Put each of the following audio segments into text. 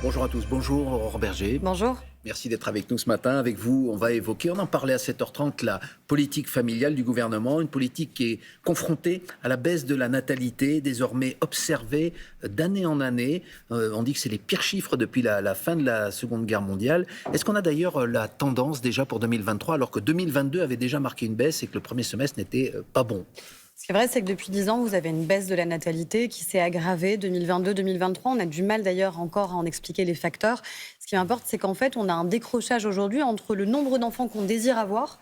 Bonjour à tous, bonjour Aurore Berger. Bonjour. Merci d'être avec nous ce matin. Avec vous, on va évoquer, on en parlait à 7h30, la politique familiale du gouvernement, une politique qui est confrontée à la baisse de la natalité, désormais observée d'année en année. On dit que c'est les pires chiffres depuis la fin de la Seconde Guerre mondiale. Est-ce qu'on a d'ailleurs la tendance déjà pour 2023, alors que 2022 avait déjà marqué une baisse et que le premier semestre n'était pas bon ? Ce qui est vrai, c'est que depuis 10 ans, vous avez une baisse de la natalité qui s'est aggravée. 2022-2023, on a du mal d'ailleurs encore à en expliquer les facteurs. Ce qui m'importe, c'est qu'en fait, on a un décrochage aujourd'hui entre le nombre d'enfants qu'on désire avoir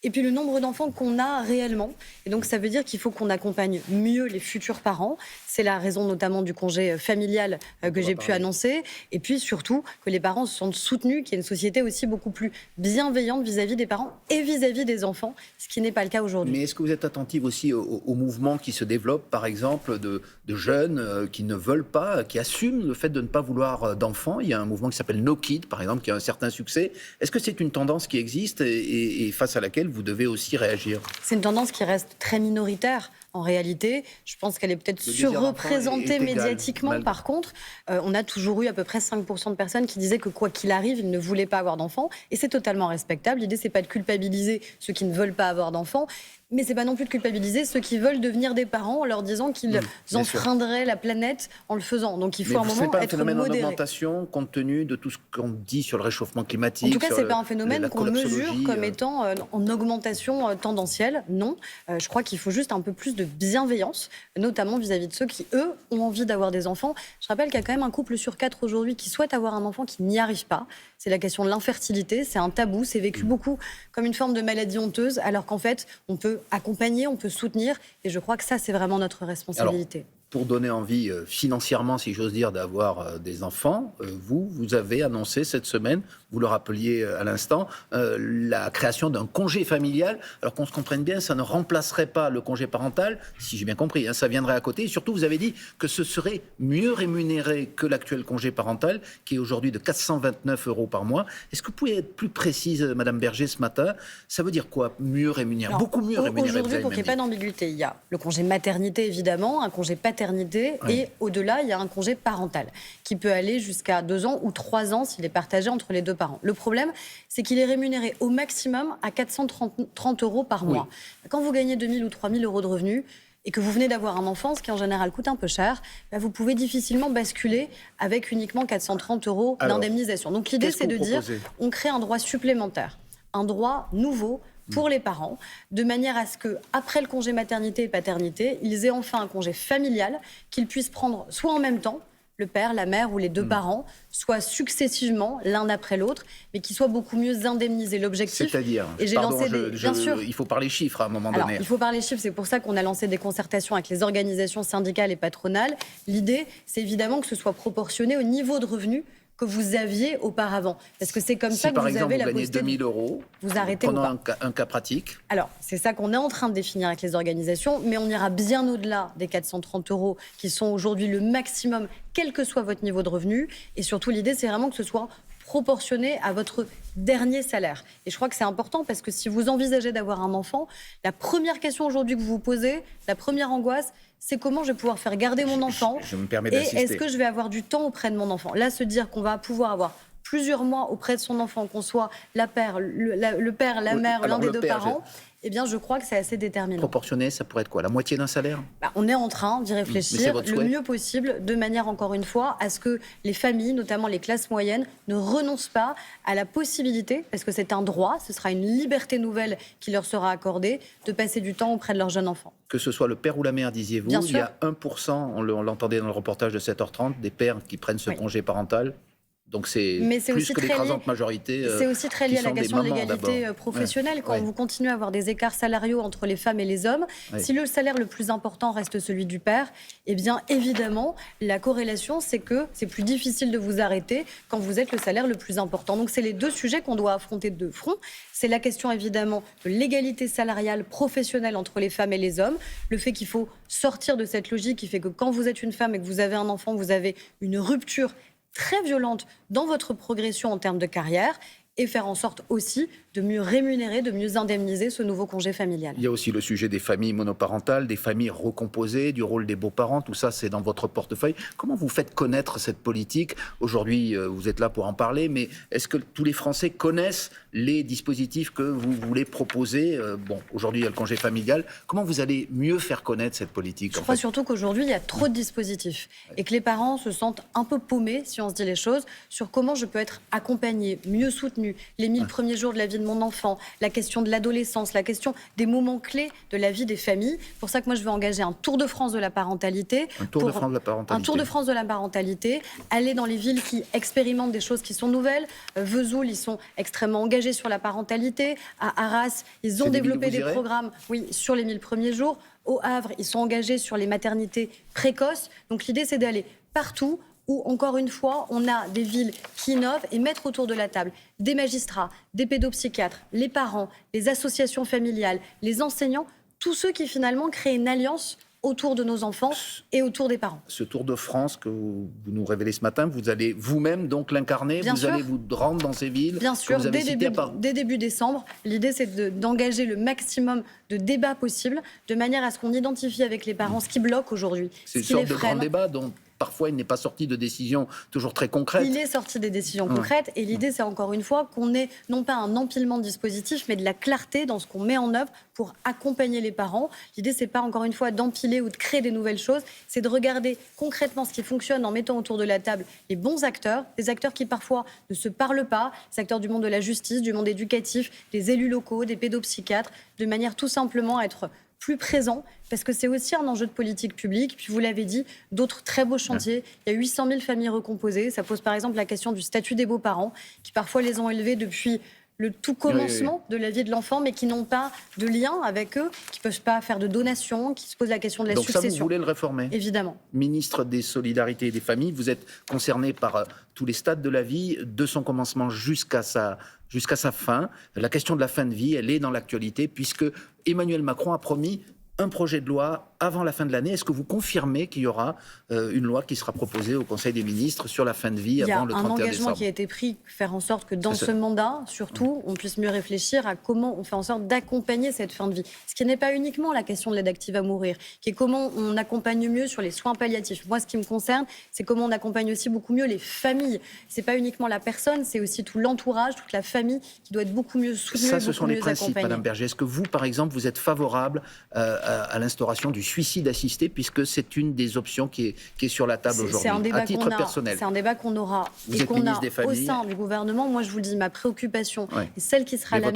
et puis le nombre d'enfants qu'on a réellement. Et donc, ça veut dire qu'il faut qu'on accompagne mieux les futurs parents. C'est la raison notamment du congé familial que j'ai pu annoncer. Et puis surtout, que les parents se sentent soutenus, qu'il y ait une société aussi beaucoup plus bienveillante vis-à-vis des parents et vis-à-vis des enfants, ce qui n'est pas le cas aujourd'hui. Mais est-ce que vous êtes attentive aussi au mouvement qui se développe, par exemple, de jeunes qui ne veulent pas, qui assument le fait de ne pas vouloir d'enfants ? Il y a un mouvement qui s'appelle No Kid, par exemple, qui a un certain succès. Est-ce que c'est une tendance qui existe et face à laquelle vous devez aussi réagir ? C'est une tendance qui reste très minoritaire. En réalité, je pense qu'elle est peut-être surreprésentée médiatiquement. Par contre, on a toujours eu à peu près 5% de personnes qui disaient que quoi qu'il arrive, ils ne voulaient pas avoir d'enfants. Et c'est totalement respectable. L'idée, c'est pas de culpabiliser ceux qui ne veulent pas avoir d'enfants. Mais c'est pas non plus de culpabiliser ceux qui veulent devenir des parents en leur disant qu'ils enfreindraient la planète en le faisant. Donc il faut un moment être modéré. C'est pas un phénomène en augmentation compte tenu de tout ce qu'on dit sur le réchauffement climatique. En tout cas, c'est pas un phénomène qu'on mesure comme étant en augmentation tendancielle. Non, je crois qu'il faut juste un peu plus de bienveillance, notamment vis-à-vis de ceux qui, eux, ont envie d'avoir des enfants. Je rappelle qu'il y a quand même un couple sur 4 aujourd'hui qui souhaite avoir un enfant qui n'y arrive pas. C'est la question de l'infertilité, c'est un tabou, c'est vécu beaucoup comme une forme de maladie honteuse, alors qu'en fait, on peut accompagner, on peut soutenir, et je crois que ça, c'est vraiment notre responsabilité. Alors, pour donner envie financièrement, si j'ose dire, d'avoir des enfants, vous avez annoncé cette semaine, vous le rappeliez à l'instant, la création d'un congé familial. Alors qu'on se comprenne bien, ça ne remplacerait pas le congé parental, si j'ai bien compris, ça viendrait à côté. Et surtout, vous avez dit que ce serait mieux rémunéré que l'actuel congé parental, qui est aujourd'hui de 429 € par mois. Est-ce que vous pouvez être plus précise, Madame Berger, ce matin ? Ça veut dire quoi, mieux rémunéré ? Alors, beaucoup mieux rémunéré. Aujourd'hui, pour qu'il n'y ait pas d'ambiguïté, il y a le congé maternité, évidemment, un congé paternité, et au-delà, il y a un congé parental qui peut aller jusqu'à 2 ans ou 3 ans s'il est partagé entre les deux parents. Le problème, c'est qu'il est rémunéré au maximum à 430 € par mois. Quand vous gagnez 2 000 ou 3 000 € de revenus et que vous venez d'avoir un enfant, ce qui en général coûte un peu cher, vous pouvez difficilement basculer avec uniquement 430 € d'indemnisation. Donc l'idée, c'est de dire, on crée un droit supplémentaire, un droit nouveau pour les parents, de manière à ce qu'après le congé maternité et paternité, ils aient enfin un congé familial qu'ils puissent prendre soit en même temps, le père, la mère ou les deux parents, soit successivement l'un après l'autre, mais qui soient beaucoup mieux indemnisés. L'objectif, c'est-à-dire, et j'ai lancé bien sûr, il faut parler chiffres à un moment donné. Il faut parler chiffres, c'est pour ça qu'on a lancé des concertations avec les organisations syndicales et patronales. L'idée, c'est évidemment que ce soit proportionné au niveau de revenus que vous aviez auparavant. Parce que c'est comme ça que vous avez la possibilité. Si par exemple vous gagnez 2 000 €, vous arrêtez ou pas. Prenons un cas pratique. Alors, c'est ça qu'on est en train de définir avec les organisations, mais on ira bien au-delà des 430 € qui sont aujourd'hui le maximum, quel que soit votre niveau de revenu. Et surtout, l'idée, c'est vraiment que ce soit proportionné à votre dernier salaire. Et je crois que c'est important parce que si vous envisagez d'avoir un enfant, la première question aujourd'hui que vous vous posez, la première angoisse, c'est comment je vais pouvoir faire garder mon enfant je me permets et d'insister. est-ce que je vais avoir du temps auprès de mon enfant. Là, se dire qu'on va pouvoir avoir plusieurs mois auprès de son enfant, qu'on soit le père, la mère, l'un des deux parents, eh bien, je crois que c'est assez déterminant. Proportionné, ça pourrait être quoi ? La moitié d'un salaire ? On est en train d'y réfléchir le mieux possible, de manière, encore une fois, à ce que les familles, notamment les classes moyennes, ne renoncent pas à la possibilité, parce que c'est un droit, ce sera une liberté nouvelle qui leur sera accordée, de passer du temps auprès de leur jeune enfant. Que ce soit le père ou la mère, disiez-vous, Bien sûr. Il y a 1%, on l'entendait dans le reportage de 7h30, des pères qui prennent ce congé parental. Donc c'est plus que l'écrasante majorité. C'est aussi très lié à la question de l'égalité professionnelle. Quand vous continuez à avoir des écarts salariaux entre les femmes et les hommes, si le salaire le plus important reste celui du père, eh bien évidemment, la corrélation, c'est que c'est plus difficile de vous arrêter quand vous êtes le salaire le plus important. Donc c'est les deux sujets qu'on doit affronter de front. C'est la question évidemment de l'égalité salariale professionnelle entre les femmes et les hommes, le fait qu'il faut sortir de cette logique qui fait que quand vous êtes une femme et que vous avez un enfant, vous avez une rupture très violente dans votre progression en termes de carrière. et faire en sorte aussi de mieux rémunérer, de mieux indemniser ce nouveau congé familial. Il y a aussi le sujet des familles monoparentales, des familles recomposées, du rôle des beaux-parents, tout ça c'est dans votre portefeuille. Comment vous faites connaître cette politique ? Aujourd'hui, vous êtes là pour en parler, mais est-ce que tous les Français connaissent les dispositifs que vous voulez proposer ? Aujourd'hui il y a le congé familial. Comment vous allez mieux faire connaître cette politique ? Je crois surtout qu'aujourd'hui il y a trop de dispositifs et que les parents se sentent un peu paumés, si on se dit les choses, sur comment je peux être accompagné, mieux soutenu, les 1000 premiers jours de la vie de mon enfant, la question de l'adolescence, la question des moments clés de la vie des familles. C'est pour ça que moi je veux engager un tour de France de la parentalité. Un tour de France de la parentalité. Un tour de France de la parentalité, aller dans les villes qui expérimentent des choses qui sont nouvelles. Vesoul, ils sont extrêmement engagés sur la parentalité. À Arras, ils ont développé des programmes sur les 1000 premiers jours. Au Havre, ils sont engagés sur les maternités précoces. Donc l'idée, c'est d'aller partout où, encore une fois, on a des villes qui innovent et mettre autour de la table des magistrats, des pédopsychiatres, les parents, les associations familiales, les enseignants, tous ceux qui finalement créent une alliance autour de nos enfants et autour des parents. Ce Tour de France que vous nous révélez ce matin, vous allez vous-même donc l'incarner, allez vous rendre dans ces villes. Bien sûr, dès début décembre, l'idée c'est d'engager le maximum de débats possibles, de manière à ce qu'on identifie avec les parents ce qui bloque aujourd'hui. C'est une sorte de grand débat dont parfois il n'est pas sorti de décisions toujours très concrètes. Il est sorti des décisions concrètes et l'idée c'est encore une fois qu'on ait non pas un empilement de dispositifs mais de la clarté dans ce qu'on met en œuvre pour accompagner les parents. L'idée c'est pas encore une fois d'empiler ou de créer des nouvelles choses, c'est de regarder concrètement ce qui fonctionne en mettant autour de la table les bons acteurs, des acteurs qui parfois ne se parlent pas, les acteurs du monde de la justice, du monde éducatif, des élus locaux, des pédopsychiatres, de manière tout simplement à être plus présent, parce que c'est aussi un enjeu de politique publique. Puis vous l'avez dit, d'autres très beaux chantiers. Il y a 800 000 familles recomposées. Ça pose par exemple la question du statut des beaux-parents, qui parfois les ont élevés depuis le tout commencement de la vie de l'enfant, mais qui n'ont pas de lien avec eux, qui ne peuvent pas faire de donations, qui se posent la question de la succession. Donc ça, vous voulez le réformer ? Évidemment. Ministre des Solidarités et des Familles, vous êtes concerné par tous les stades de la vie, de son commencement jusqu'à sa fin. La question de la fin de vie, elle est dans l'actualité, puisque Emmanuel Macron a promis un projet de loi avant la fin de l'année. Est-ce que vous confirmez qu'il y aura une loi qui sera proposée au Conseil des ministres sur la fin de vie avant le 31 décembre ? Il y a un engagement qui a été pris, faire en sorte que dans ce mandat, surtout, on puisse mieux réfléchir à comment on fait en sorte d'accompagner cette fin de vie. Ce qui n'est pas uniquement la question de l'aide active à mourir, qui est comment on accompagne mieux sur les soins palliatifs. Moi, ce qui me concerne, c'est comment on accompagne aussi beaucoup mieux les familles. C'est pas uniquement la personne, c'est aussi tout l'entourage, toute la famille qui doit être beaucoup mieux soutenue, ça, ce sont les mieux principes, accompagnée. Madame Berger. Est-ce que vous, par exemple, vous êtes favorable à l'instauration du suicide assisté, puisque c'est une des options qui est sur la table aujourd'hui, à titre personnel? C'est un débat qu'on aura et qu'on a au sein du gouvernement. Moi, je vous dis, ma préoccupation, et celle qui sera la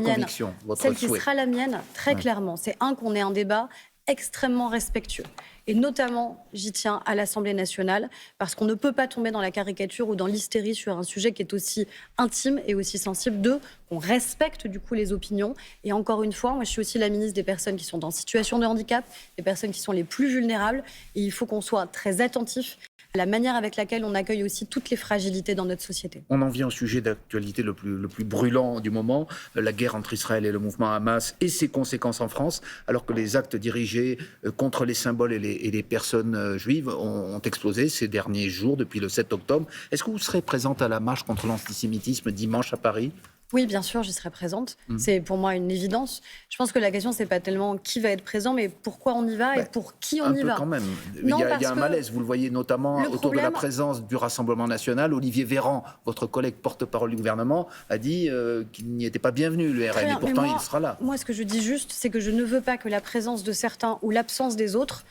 mienne, très clairement, c'est qu'on ait un débat extrêmement respectueux. Et notamment, j'y tiens à l'Assemblée nationale, parce qu'on ne peut pas tomber dans la caricature ou dans l'hystérie sur un sujet qui est aussi intime et aussi sensible. On respecte du coup les opinions. Et encore une fois, moi je suis aussi la ministre des personnes qui sont en situation de handicap, des personnes qui sont les plus vulnérables. Et il faut qu'on soit très attentif à la manière avec laquelle on accueille aussi toutes les fragilités dans notre société. On en vient au sujet d'actualité le plus brûlant du moment, la guerre entre Israël et le mouvement Hamas et ses conséquences en France, alors que les actes dirigés contre les symboles et les personnes juives ont explosé ces derniers jours, depuis le 7 octobre. Est-ce que vous serez présente à la marche contre l'antisémitisme dimanche à Paris ? Oui, bien sûr, j'y serai présente. C'est pour moi une évidence. Je pense que la question, c'est pas tellement qui va être présent, mais pourquoi on y va et pour qui on y va. Un peu quand même. Il y a un malaise, vous le voyez notamment autour de la présence du Rassemblement national. Olivier Véran, votre collègue porte-parole du gouvernement, a dit qu'il n'y était pas bienvenu, le RN, et pourtant il sera là. Moi, ce que je dis juste, c'est que je ne veux pas que la présence de certains ou l'absence des autres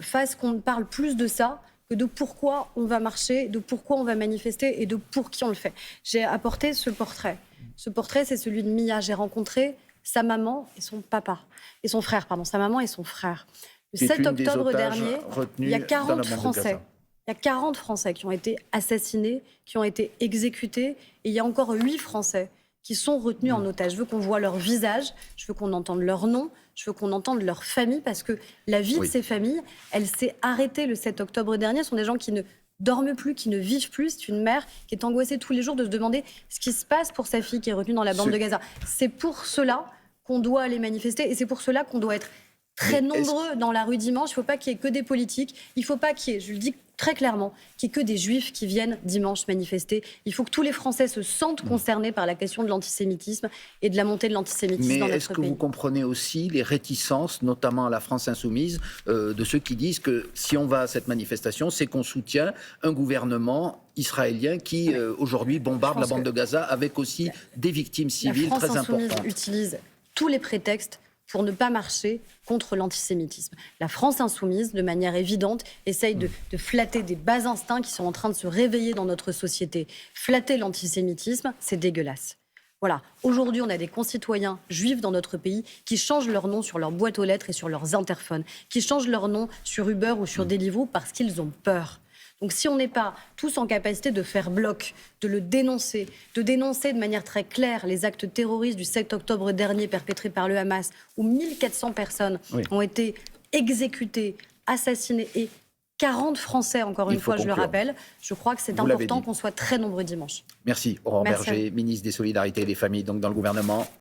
fasse qu'on parle plus de ça que de pourquoi on va marcher, de pourquoi on va manifester et de pour qui on le fait. J'ai apporté ce portrait. Ce portrait, c'est celui de Mia. J'ai rencontré sa maman et son papa. Et son frère, pardon. Sa maman et son frère. Le 7 octobre dernier, il y a 40 Français. Il y a 40 Français qui ont été assassinés, qui ont été exécutés. Et il y a encore 8 Français qui sont retenus en otage. Je veux qu'on voit leur visage, je veux qu'on entende leur nom, je veux qu'on entende leur famille, parce que la vie de ces familles, elle s'est arrêtée le 7 octobre dernier. Ce sont des gens qui ne dorment plus, qui ne vivent plus. C'est une mère qui est angoissée tous les jours de se demander ce qui se passe pour sa fille qui est retenue dans la bande de Gaza. C'est pour cela qu'on doit aller manifester et c'est pour cela qu'on doit être très nombreux dans la rue dimanche. Il ne faut pas qu'il y ait que des politiques. Il ne faut pas qu'il y ait, je le dis très clairement, qu'il n'y ait que des juifs qui viennent dimanche manifester. Il faut que tous les Français se sentent concernés par la question de l'antisémitisme et de la montée de l'antisémitisme dans notre pays. Mais est-ce que vous comprenez aussi les réticences, notamment à la France insoumise, de ceux qui disent que si on va à cette manifestation, c'est qu'on soutient un gouvernement israélien qui aujourd'hui bombarde la bande de Gaza avec aussi des victimes civiles très importantes. La France insoumise utilise tous les prétextes pour ne pas marcher contre l'antisémitisme. La France insoumise, de manière évidente, essaye de flatter des bas instincts qui sont en train de se réveiller dans notre société. Flatter l'antisémitisme, c'est dégueulasse. Voilà. Aujourd'hui, on a des concitoyens juifs dans notre pays qui changent leur nom sur leur boîte aux lettres et sur leurs interphones, qui changent leur nom sur Uber ou sur Deliveroo parce qu'ils ont peur. Donc si on n'est pas tous en capacité de faire bloc, de le dénoncer, de dénoncer de manière très claire les actes terroristes du 7 octobre dernier perpétrés par le Hamas, où 1400 personnes ont été exécutées, assassinées et 40 Français, encore une fois, je le rappelle. Je crois que c'est important qu'on soit très nombreux dimanche. Merci, Aurore Berger, ministre des Solidarités et des Familles, donc dans le gouvernement.